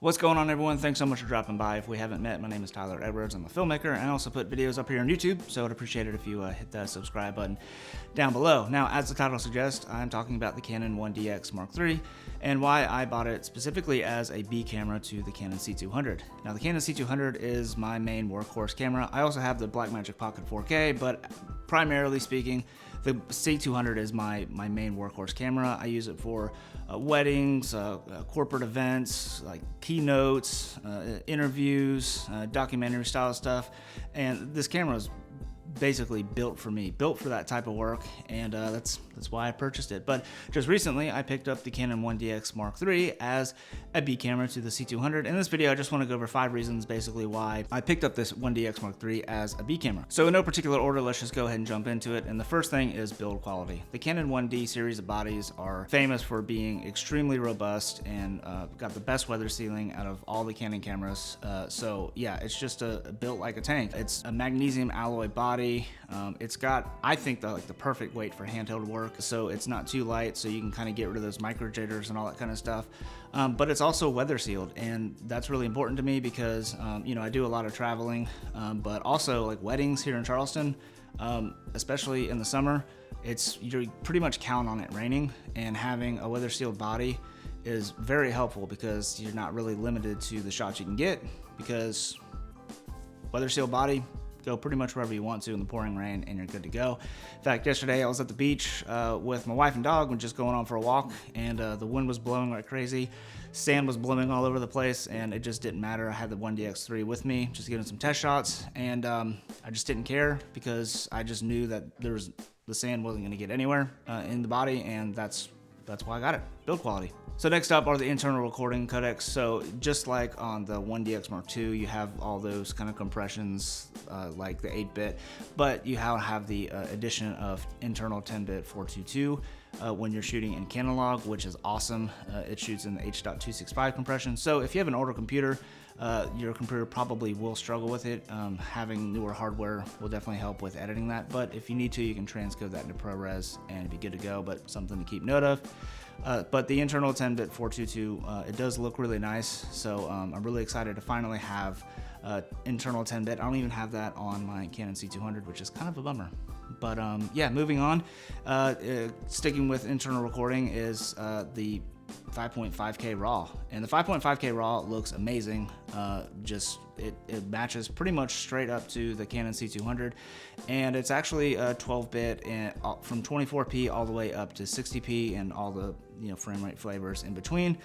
What's going on, everyone? Thanks so much for dropping by. If we haven't met, my name is Tyler Edwards. I'm a filmmaker, and I also put videos up here on YouTube, so I'd appreciate it if you hit that subscribe button down below. Now, as the title suggests, I'm talking about the Canon 1DX Mark III and why I bought it specifically as a B camera to the Canon C200. Now, the Canon C200 is my main workhorse camera. I also have the Blackmagic Pocket 4K, but primarily speaking, the C200 is my main workhorse camera. I use it for weddings, corporate events, like keynotes, interviews, documentary style stuff. And this camera is basically built for me, built for that type of work, and that's why I purchased it. But just recently, I picked up the Canon 1DX Mark III as a B camera to the C200. In this video, I just want to go over 5 reasons basically why I picked up this 1DX Mark III as a B camera. So in no particular order, let's just go ahead and jump into it. And the first thing is build quality. The Canon 1D series of bodies are famous for being extremely robust and got the best weather sealing out of all the Canon cameras. So yeah, it's just built like a tank. It's a magnesium alloy body. It's got, I think, the perfect weight for handheld work, so it's not too light, so you can kind of get rid of those micro jitters and all that kind of stuff. But it's also weather sealed, and that's really important to me because you know, I do a lot of traveling, but also like weddings here in Charleston, especially in the summer. You pretty much count on it raining, and having a weather sealed body is very helpful because you're not really limited to the shots you can get, because weather sealed body, go pretty much wherever you want to in the pouring rain and you're good to go. In fact, yesterday I was at the beach with my wife and dog and just going on for a walk, and the wind was blowing like crazy. Sand was blowing all over the place, and it just didn't matter. I had the 1DX3 with me, just getting some test shots, and I just didn't care because I just knew that the sand wasn't gonna get anywhere in the body, and that's why I got it. Build quality. So next up are the internal recording codecs. So just like on the 1DX Mark II, you have all those kind of compressions like the 8-bit, but you have the addition of internal 10-bit 422 when you're shooting in Canon log, which is awesome. It shoots in the H.265 compression. So if you have an older computer, your computer probably will struggle with it. Having newer hardware will definitely help with editing that, but if you need to, you can transcode that into ProRes and be good to go, but something to keep note of. But the internal 10-bit 422, it does look really nice, so I'm really excited to finally have internal 10-bit. I don't even have that on my Canon C200, which is kind of a bummer. But yeah, moving on, sticking with internal recording is the 5.5K RAW, and the 5.5K RAW looks amazing. It matches pretty much straight up to the Canon C200, and it's actually a 12-bit and from 24p all the way up to 60p and all the frame rate flavors in between,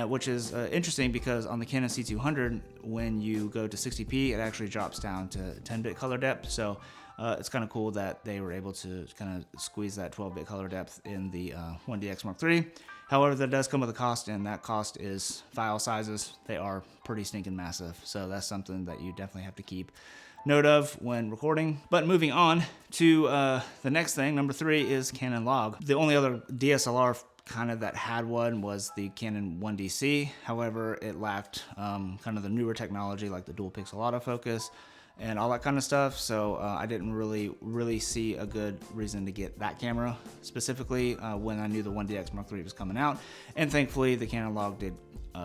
which is interesting because on the Canon C200, when you go to 60p, it actually drops down to 10-bit color depth. So it's kind of cool that they were able to kind of squeeze that 12-bit color depth in the 1DX Mark III. However, that does come with a cost, and that cost is file sizes. They are pretty stinking massive, so that's something that you definitely have to keep note of when recording. But moving on to the next thing, number 3 is Canon log. The only other DSLR kind of that had one was the Canon 1DC. However, it lacked kind of the newer technology like the dual pixel autofocus and all that kind of stuff, so I didn't really see a good reason to get that camera specifically when I knew the 1DX Mark III was coming out. And thankfully the Canon log did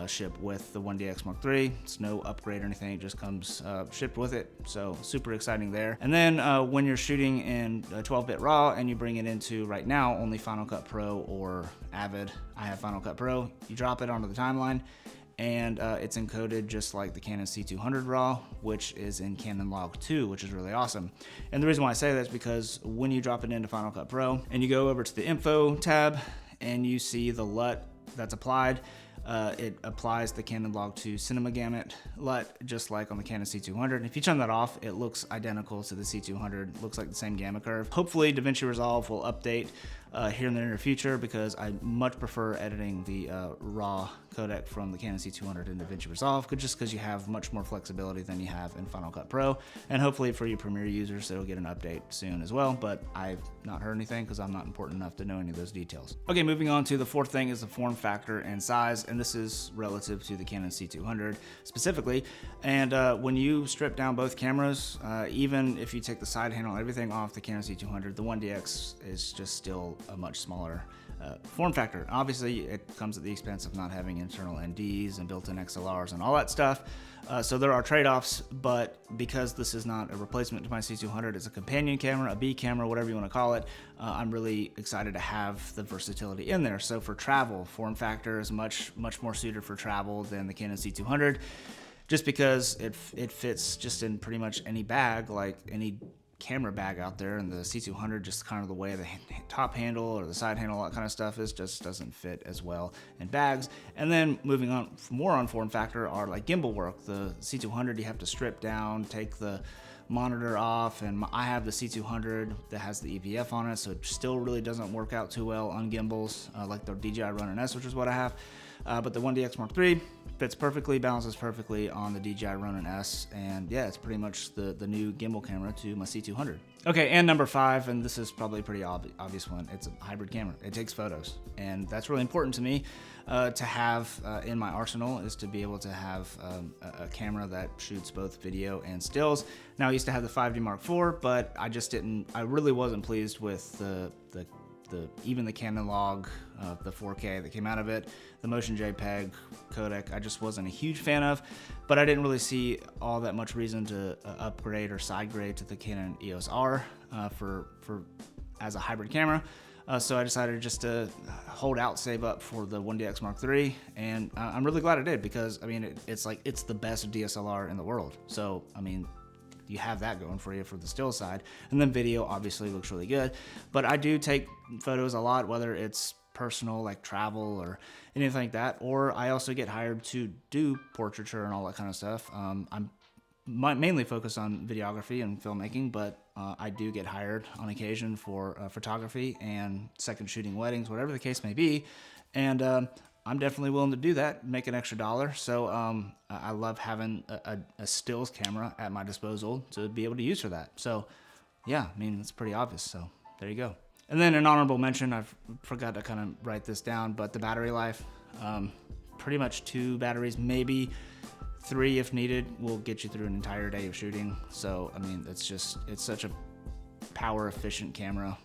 ship with the 1DX Mark III. It's no upgrade or anything, it just comes shipped with it, so super exciting there. And then when you're shooting in 12-bit RAW and you bring it into, right now, only Final Cut Pro or Avid, I have Final Cut Pro, you drop it onto the timeline, and it's encoded just like the Canon C200 RAW, which is in Canon log 2, which is really awesome. And the reason why I say that is because when you drop it into Final Cut Pro and you go over to the info tab and you see the LUT that's applied, it applies the Canon log 2 cinema gamut LUT just like on the Canon C200. And if you turn that off, it looks identical to the C200, looks like the same gamma curve. Hopefully DaVinci Resolve will update here in the near future, because I much prefer editing the RAW codec from the Canon C200 in DaVinci Resolve, just because you have much more flexibility than you have in Final Cut Pro. And hopefully for you Premiere users, it'll get an update soon as well, but I've not heard anything because I'm not important enough to know any of those details. Okay, moving on to the 4th thing is the form factor and size, and this is relative to the Canon C200 specifically. And when you strip down both cameras, even if you take the side handle and everything off the Canon C200, the 1DX is just still a much smaller form factor. Obviously, it comes at the expense of not having internal NDs and built-in XLRs and all that stuff. So there are trade-offs, but because this is not a replacement to my C200, it's a companion camera, a B camera, whatever you want to call it, I'm really excited to have the versatility in there. So for travel, form factor is much more suited for travel than the Canon C200, just because it fits just in pretty much any bag, like any camera bag out there, and the C200, just kind of the way the top handle or the side handle, all that kind of stuff is, just doesn't fit as well in bags. And then moving on, more on form factor, are like gimbal work. The C200, you have to strip down, take the monitor off, and I have the C200 that has the EVF on it, so it still really doesn't work out too well on gimbals, like the DJI Ronin S, which is what I have. But the 1DX Mark III fits perfectly, balances perfectly on the DJI Ronin S, and yeah, it's pretty much the new gimbal camera to my C200. Okay, and number 5, and this is probably a pretty obvious one, it's a hybrid camera. It takes photos, and that's really important to me to have in my arsenal, is to be able to have a camera that shoots both video and stills. Now, I used to have the 5D Mark IV, but I really wasn't pleased with even the Canon log, the 4K that came out of it, the motion JPEG codec, I just wasn't a huge fan of, but I didn't really see all that much reason to upgrade or side grade to the Canon EOS R as a hybrid camera. So I decided just to hold out, save up for the 1DX Mark III, and I'm really glad I did, because I mean, it's the best DSLR in the world. So I mean, you have that going for you for the still side, and then video obviously looks really good. But I do take photos a lot, whether it's personal, like travel or anything like that, or I also get hired to do portraiture and all that kind of stuff. I'm mainly focused on videography and filmmaking, but I do get hired on occasion for photography and second shooting weddings, whatever the case may be, and I'm definitely willing to do that, make an extra dollar. So I love having a stills camera at my disposal to be able to use for that. So yeah, I mean, it's pretty obvious. So there you go. And then an honorable mention, I forgot to kind of write this down, but the battery life, pretty much 2 batteries, maybe 3 if needed, will get you through an entire day of shooting. So I mean, it's such a power efficient camera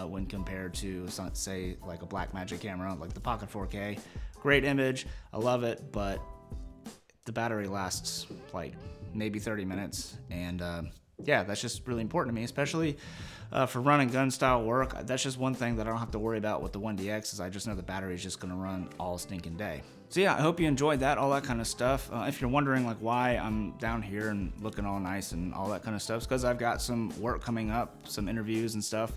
when compared to, say, like a Blackmagic camera, like the Pocket 4K. Great image, I love it, but the battery lasts like maybe 30 minutes, and yeah, that's just really important to me, especially for run and gun style work. That's just one thing that I don't have to worry about with the 1DX, is I just know the battery is just going to run all stinking day. So yeah, I hope you enjoyed that, all that kind of stuff. If you're wondering like why I'm down here and looking all nice and all that kind of stuff, it's because I've got some work coming up, some interviews and stuff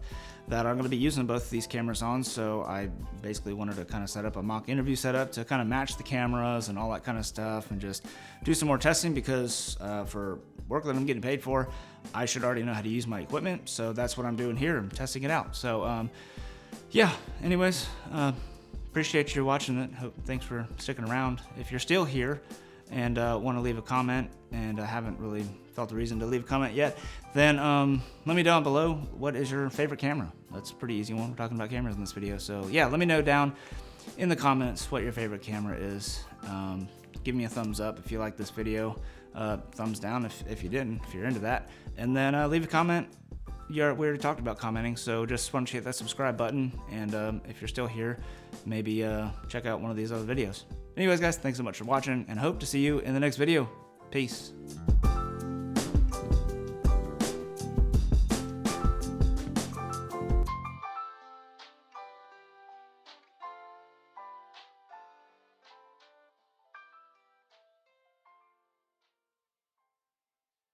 that I'm going to be using both of these cameras on. So I basically wanted to kind of set up a mock interview setup to kind of match the cameras and all that kind of stuff, and just do some more testing, because for work that I'm getting paid for, I should already know how to use my equipment. So that's what I'm doing here. I'm testing it out. So yeah, anyways, appreciate you watching it. Thanks for sticking around. If you're still here and want to leave a comment, and I haven't really felt the reason to leave a comment yet, then let me know down below, what is your favorite camera? That's a pretty easy one. We're talking about cameras in this video. So yeah, let me know down in the comments what your favorite camera is. Give me a thumbs up if you like this video. Thumbs down if you didn't, if you're into that. And then leave a comment. We already talked about commenting, so just want to hit that subscribe button, and if you're still here, maybe check out one of these other videos. Anyways guys, thanks so much for watching, and hope to see you in the next video. Peace.